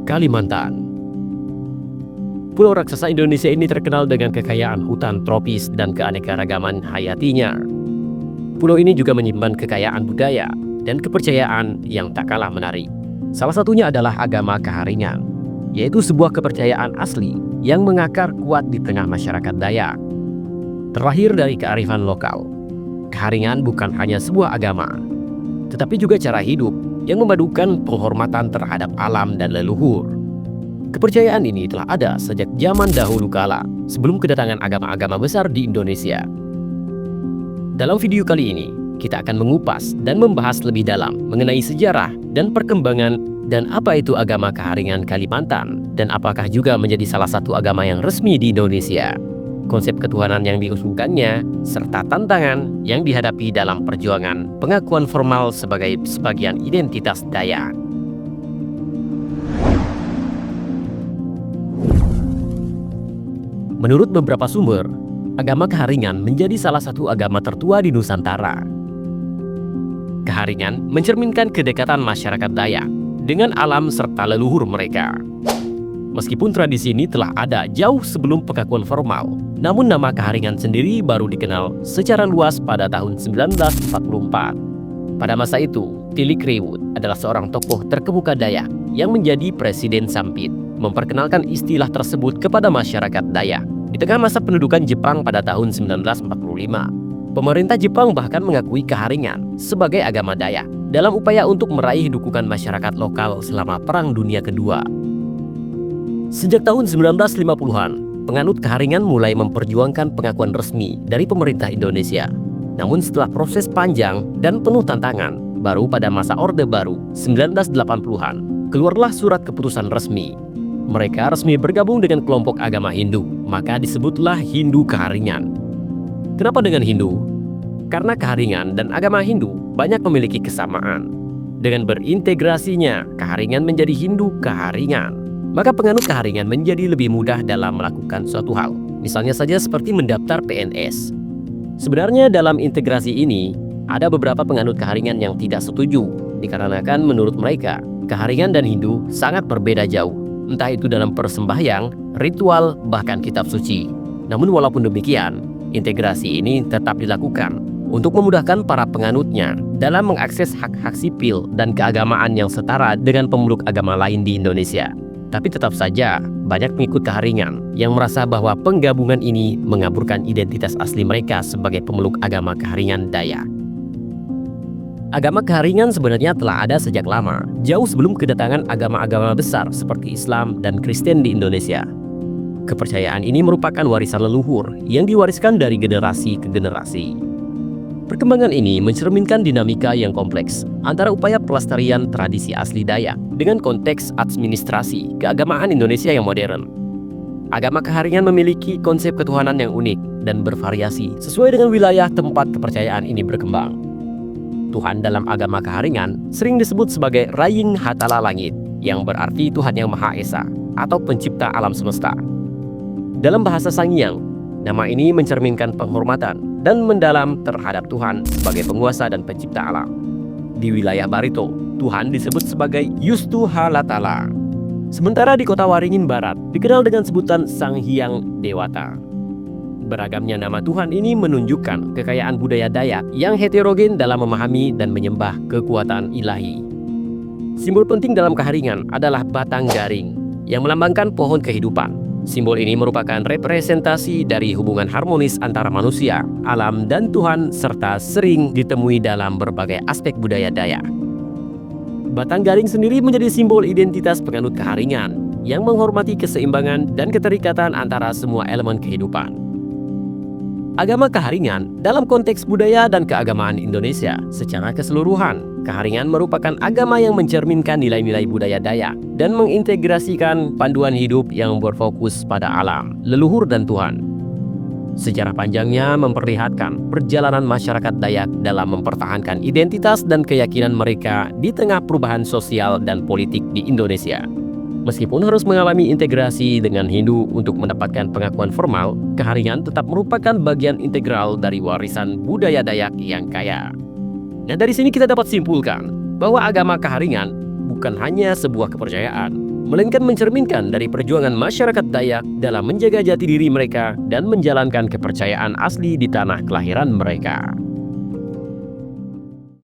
Kalimantan. Pulau raksasa Indonesia ini terkenal dengan kekayaan hutan tropis dan keanekaragaman hayatinya. Pulau ini juga menyimpan kekayaan budaya dan kepercayaan yang tak kalah menarik. Salah satunya adalah agama Kaharingan, yaitu sebuah kepercayaan asli yang mengakar kuat di tengah masyarakat Dayak. Terlahir dari kearifan lokal, Kaharingan bukan hanya sebuah agama, tetapi juga cara hidup yang memadukan penghormatan terhadap alam dan leluhur. Kepercayaan ini telah ada sejak zaman dahulu kala, sebelum kedatangan agama-agama besar di Indonesia. Dalam video kali ini, kita akan mengupas dan membahas lebih dalam mengenai sejarah dan perkembangan dan apa itu agama Kaharingan Kalimantan, dan apakah juga menjadi salah satu agama yang resmi di Indonesia, konsep ketuhanan yang diusungkannya, serta tantangan yang dihadapi dalam perjuangan pengakuan formal sebagai sebagian identitas Dayak. Menurut beberapa sumber, agama Kaharingan menjadi salah satu agama tertua di Nusantara. Kaharingan mencerminkan kedekatan masyarakat Dayak dengan alam serta leluhur mereka. Meskipun tradisi ini telah ada jauh sebelum pengakuan formal, namun nama Kaharingan sendiri baru dikenal secara luas pada tahun 1944. Pada masa itu, Tilik Riwut adalah seorang tokoh terkemuka Dayak yang menjadi Presiden Sampit, memperkenalkan istilah tersebut kepada masyarakat Dayak. Di tengah masa pendudukan Jepang pada tahun 1945, pemerintah Jepang bahkan mengakui Kaharingan sebagai agama Dayak dalam upaya untuk meraih dukungan masyarakat lokal selama Perang Dunia Kedua. Sejak tahun 1950-an, penganut Kaharingan mulai memperjuangkan pengakuan resmi dari pemerintah Indonesia. Namun setelah proses panjang dan penuh tantangan, baru pada masa Orde Baru 1980-an, keluarlah surat keputusan resmi. Mereka resmi bergabung dengan kelompok agama Hindu, maka disebutlah Hindu Kaharingan. Kenapa dengan Hindu? Karena Kaharingan dan agama Hindu banyak memiliki kesamaan. Dengan berintegrasinya, Kaharingan menjadi Hindu Kaharingan, maka penganut Kaharingan menjadi lebih mudah dalam melakukan suatu hal. Misalnya saja seperti mendaftar PNS. Sebenarnya dalam integrasi ini, ada beberapa penganut Kaharingan yang tidak setuju, dikarenakan menurut mereka, Kaharingan dan Hindu sangat berbeda jauh. Entah itu dalam persembahyang, ritual, bahkan kitab suci. Namun walaupun demikian, integrasi ini tetap dilakukan untuk memudahkan para penganutnya dalam mengakses hak-hak sipil dan keagamaan yang setara dengan pemeluk agama lain di Indonesia. Tapi tetap saja, banyak pengikut Kaharingan yang merasa bahwa penggabungan ini mengaburkan identitas asli mereka sebagai pemeluk agama Kaharingan Dayak. Agama Kaharingan sebenarnya telah ada sejak lama, jauh sebelum kedatangan agama-agama besar seperti Islam dan Kristen di Indonesia. Kepercayaan ini merupakan warisan leluhur yang diwariskan dari generasi ke generasi. Perkembangan ini mencerminkan dinamika yang kompleks antara upaya pelestarian tradisi asli Dayak dengan konteks administrasi keagamaan Indonesia yang modern. Agama Kaharingan memiliki konsep ketuhanan yang unik dan bervariasi sesuai dengan wilayah tempat kepercayaan ini berkembang. Tuhan dalam agama Kaharingan sering disebut sebagai Raying Hatala Langit, yang berarti Tuhan yang Maha Esa atau pencipta alam semesta. Dalam bahasa Sangiang, nama ini mencerminkan penghormatan dan mendalam terhadap Tuhan sebagai penguasa dan pencipta alam. Di wilayah Barito, Tuhan disebut sebagai Yustu Halatala. Sementara di kota Waringin Barat dikenal dengan sebutan Sang Hyang Dewata. Beragamnya nama Tuhan ini menunjukkan kekayaan budaya Dayak yang heterogen dalam memahami dan menyembah kekuatan ilahi. Simbol penting dalam Kaharingan adalah batang garing yang melambangkan pohon kehidupan. Simbol ini merupakan representasi dari hubungan harmonis antara manusia, alam, dan Tuhan, serta sering ditemui dalam berbagai aspek budaya Dayak. Batang garing sendiri menjadi simbol identitas penganut Kaharingan yang menghormati keseimbangan dan keterikatan antara semua elemen kehidupan. Agama Kaharingan dalam konteks budaya dan keagamaan Indonesia secara keseluruhan. Kaharingan merupakan agama yang mencerminkan nilai-nilai budaya Dayak dan mengintegrasikan panduan hidup yang berfokus pada alam, leluhur, dan Tuhan. Sejarah panjangnya memperlihatkan perjalanan masyarakat Dayak dalam mempertahankan identitas dan keyakinan mereka di tengah perubahan sosial dan politik di Indonesia. Meskipun harus mengalami integrasi dengan Hindu untuk mendapatkan pengakuan formal, Kaharingan tetap merupakan bagian integral dari warisan budaya Dayak yang kaya. Nah, dari sini kita dapat simpulkan bahwa agama Kaharingan bukan hanya sebuah kepercayaan, melainkan mencerminkan dari perjuangan masyarakat Dayak dalam menjaga jati diri mereka dan menjalankan kepercayaan asli di tanah kelahiran mereka.